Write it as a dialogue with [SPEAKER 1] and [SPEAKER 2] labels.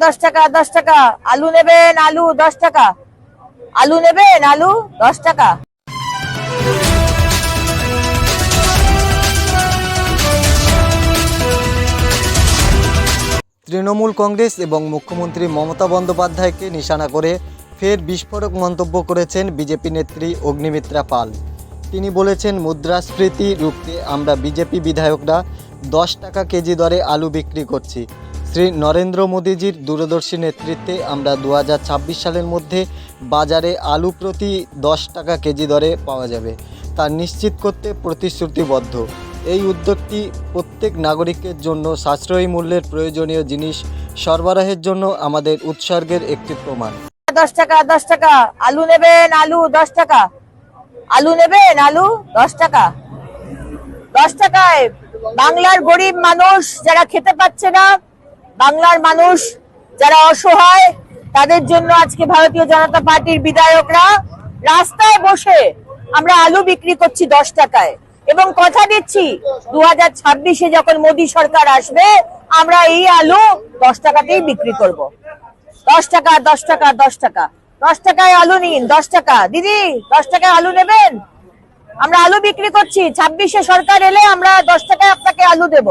[SPEAKER 1] 10 টাকা 10 টাকা আলু নেবেন, আলু 10 টাকা, আলু নেবেন, আলু 10 টাকা।
[SPEAKER 2] তৃণমূল কংগ্রেস এবং মুখ্যমন্ত্রী মমতা বন্দ্যোপাধ্যায়কে নিশানা করে ফের বিস্ফোরক মন্তব্য করেছেন বিজেপি নেত্রী অগ্নিমিত্রা পাল। তিনি বলেছেন, মুদ্রাস্ফীতি রুখতে আমরা বিজেপি বিধায়করা 10 টাকা কেজি দরে আলু বিক্রি করছি। শ্রী নরেন্দ্র মোদীজির দূরদর্শী নেতৃত্বে আমরা 2026 সালের মধ্যে বাজারে আলু প্রতি 10 টাকা কেজি দরে পাওয়া যাবে, তা নিশ্চিত করতে প্রতিশ্রুতিবদ্ধ। এই উদ্যোগটি প্রত্যেক নাগরিকের জন্য সাশ্রয়ী মূল্যের প্রয়োজনীয় জিনিস সরবরাহের জন্য আমাদের উৎসর্গের একটি প্রমাণ।
[SPEAKER 1] 10 টাকা 10 টাকা আলু নেবেন, আলু 10 টাকা, আলু নেবেন, আলু 10 টাকা। 10 টাকায় বাংলার গরিব মানুষ যারা খেতে পাচ্ছে না, বাংলার মানুষ যারা অসহায়, তাদের জন্য আজকে ভারতীয় জনতা পার্টির বিধায়করা রাস্তায় বসে আমরা আলু বিক্রি করছি 10 টাকায়, এবং কথা দিচ্ছি 2026-এ যখন মোদী সরকার আসবে আমরা এই আলু 10 টাকাতেই বিক্রি করব। 10 টাকা 10 টাকা 10 টাকা 10 টাকায় আলু নিন। 10 টাকা দিদি, 10 টাকায় আলু নেবেন? আমরা আলু বিক্রি করছি। 26-এ সরকার এলে আমরা 10 টাকায় আপনাকে আলু দেব।